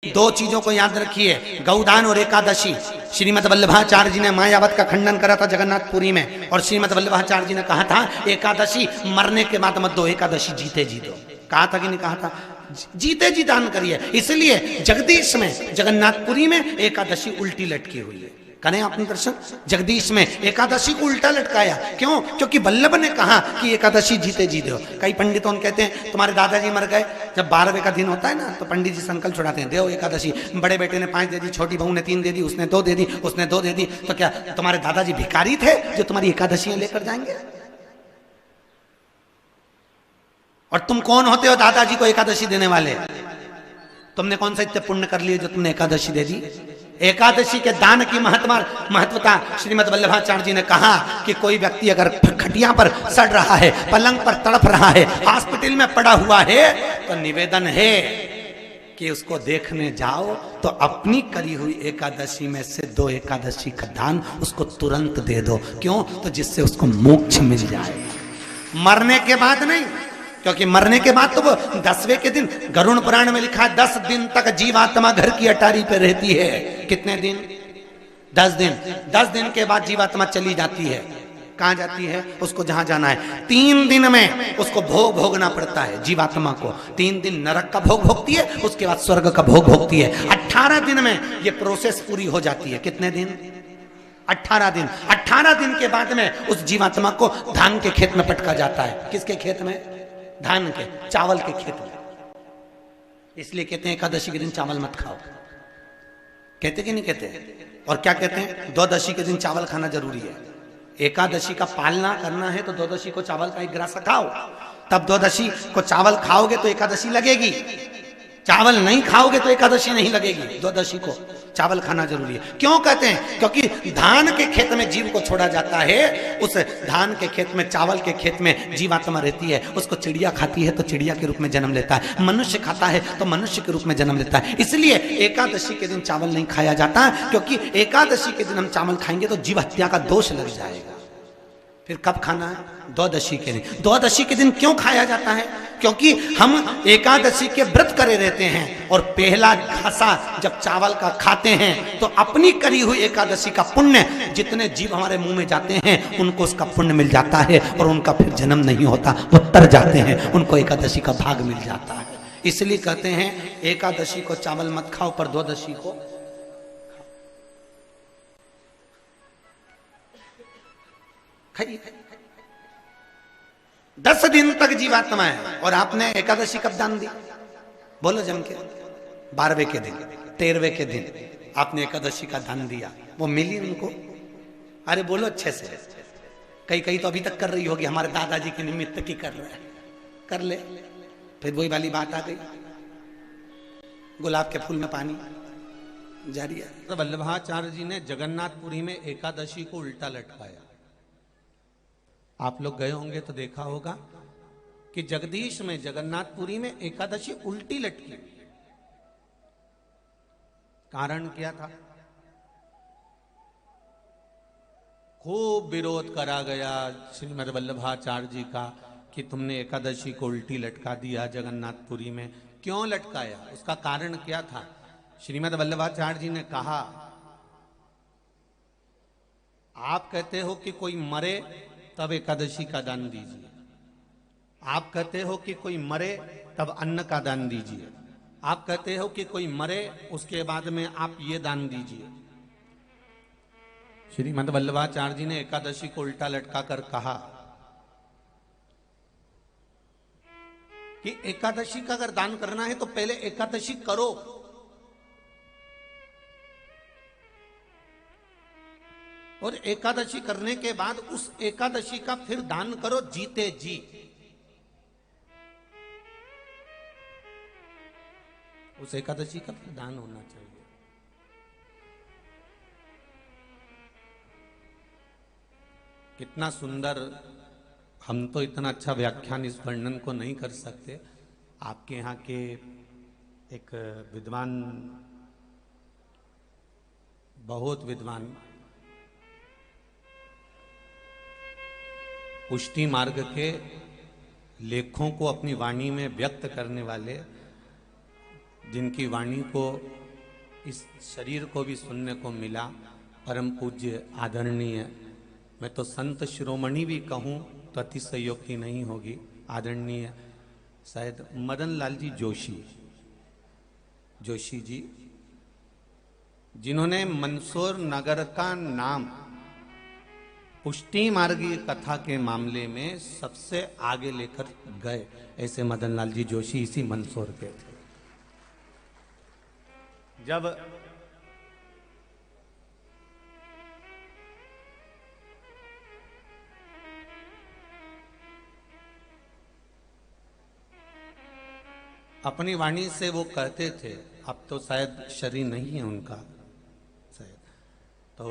दो चीजों को याद रखिए, गौदान और एकादशी। श्रीमद वल्लभाचार्य जी ने मायावत का खंडन करा था जगन्नाथपुरी में, और श्रीमद वल्लभाचार्य जी ने कहा था एकादशी मरने के बाद मत दो, एकादशी जीते जी दो। कहा था कि नहीं कहा था? जीते जी दान करिए। इसलिए जगदीश में, जगन्नाथपुरी में एकादशी उल्टी लटकी हुई है। करें आपने दर्शन? जगदीश में एकादशी को उल्टा लटकाया। क्यों? क्योंकि वल्लभ ने कहा कि एकादशी जीते जी दो। कई पंडितों कहते हैं तुम्हारे दादाजी मर गए, जब 12वें का दिन होता है ना तो पंडित जी संकल्प छुड़ाते हैं, दो एकादशी। बड़े बेटे ने 5 दे दी, छोटी बहू ने 3 दे दी, उसने 2 दे दी, उसने 2 दे दी। तो क्या तुम्हारे दादाजी भिखारी थे जो तुम्हारी एकादशियां लेकर जाएंगे? और तुम कौन होते हो दादाजी को एकादशी देने वाले? तुमने कौन सा इतने पुण्य कर लिए जो तुमने एकादशी दे दी? एकादशी के दान की महत्वता श्रीमद वल्लभाचार्य जी ने कहा कि कोई व्यक्ति अगर खटिया पर सड़ रहा है, पलंग पर तड़प रहा है, हॉस्पिटल में पड़ा हुआ है, तो निवेदन है कि उसको देखने जाओ तो अपनी करी हुई एकादशी में से 2 एकादशी का दान उसको तुरंत दे दो। क्यों? तो जिससे उसको मोक्ष मिल जाए, मरने के बाद नहीं। क्योंकि मरने के बाद तो वो 10वें के दिन, गरुड़ पुराण में लिखा है 10 दिन तक जीवात्मा घर की अटारी पे रहती है। कितने दिन? 10 दिन। 10 दिन के बाद जीवात्मा चली जाती है। कहां जाती है? उसको जहां जाना है। 3 दिन में उसको भोग भोगना पड़ता है जीवात्मा को। 3 दिन नरक का भोग भोगती है, उसके बाद स्वर्ग का भोग भोगती है। 18 दिन में ये प्रोसेस पूरी हो जाती है। कितने दिन? 18 दिन। 18 दिन के बाद में उस जीवात्मा को धान के खेत में पटका जाता है। किसके खेत में? धान के, चावल के खेत में। इसलिए कहते हैं एकादशी के दिन चावल मत खाओ। कहते कि नहीं कहते? और क्या कहते हैं? द्वादशी के दिन चावल खाना जरूरी है। एकादशी का पालना करना है तो द्वादशी को चावल का 1 ग्रास खाओ, तब द्वादशी को चावल खाओगे तो एकादशी लगेगी। चावल नहीं खाओगे तो एकादशी नहीं लगेगी। द्वादशी को चावल खाना जरूरी है। क्यों कहते हैं? क्योंकि धान के खेत में जीव को छोड़ा जाता है, उस धान के खेत में, चावल के खेत में जीवात्मा रहती है। उसको चिड़िया खाती है तो चिड़िया के रूप में जन्म लेता है, मनुष्य खाता है तो मनुष्य के रूप में जन्म लेता है। इसलिए एकादशी के दिन चावल नहीं खाया जाता, क्योंकि एकादशी के दिन हम चावल खाएंगे तो जीव हत्या का दोष लग जाएगा। फिर कब खाना है? द्वादशी के दिन। द्वादशी के दिन क्यों खाया जाता है? क्योंकि हम एकादशी के व्रत करे रहते हैं, और पहला घासा जब चावल का खाते हैं तो अपनी करी हुई एकादशी का पुण्य, जितने जीव हमारे मुंह में जाते हैं उनको उसका पुण्य मिल जाता है, और उनका फिर जन्म नहीं होता, वो तर जाते हैं, उनको एकादशी का भाग मिल जाता है। इसलिए कहते हैं एकादशी को चावल मत खाओ, पर द्वादशी को खाइए। 10 दिन तक जीवात्मा है, और आपने एकादशी कब दान दी? बोलो जम के। 12वें के दिन, 13वें के दिन आपने एकादशी का दान दिया, वो मिली उनको? अरे बोलो अच्छे से। कई तो अभी तक कर रही होगी, हमारे दादाजी के निमित्त की कर रहा है, कर ले। फिर वही वाली बात आ गई, गुलाब के फूल में पानी जारी है। तो वल्लभाचार्य जी ने जगन्नाथपुरी में एकादशी को उल्टा लटकाया। आप लोग गए होंगे तो देखा होगा कि जगदीश में, जगन्नाथपुरी में एकादशी उल्टी लटकी। कारण क्या था? खूब विरोध करा गया श्रीमद वल्लभाचार्य जी का कि तुमने एकादशी को उल्टी लटका दिया जगन्नाथपुरी में। क्यों लटकाया? उसका कारण क्या था? श्रीमद वल्लभाचार्य जी ने कहा, आप कहते हो कि कोई मरे तब एकादशी का दान दीजिए, आप कहते हो कि कोई मरे तब अन्न का दान दीजिए, आप कहते हो कि कोई मरे उसके बाद में आप ये दान दीजिए। श्रीमद वल्लभाचार्य जी ने एकादशी को उल्टा लटका कर कहा कि एकादशी का अगर दान करना है तो पहले एकादशी करो, और एकादशी करने के बाद उस एकादशी का फिर दान करो जीते जी। उस एकादशी का फिर दान होना चाहिए। कितना सुंदर! हम तो इतना अच्छा व्याख्यान इस वर्णन को नहीं कर सकते। आपके यहाँ के एक विद्वान, बहुत विद्वान, पुष्टि मार्ग के लेखों को अपनी वाणी में व्यक्त करने वाले जिनकी वाणी को इस शरीर को भी सुनने को मिला, परम पूज्य आदरणीय, मैं तो संत शिरोमणि भी कहूँ तो अतिशयोक्ति नहीं होगी, आदरणीय शायद मदन लाल जी जोशी जी, जिन्होंने मंदसौर नगर का नाम पुष्टि मार्गी कथा के मामले में सबसे आगे लेकर गए, ऐसे मदन लाल जी जोशी इसी मंदसौर के थे। जब अपनी वाणी से वो कहते थे, अब तो शायद शरीर नहीं है उनका शायद, तो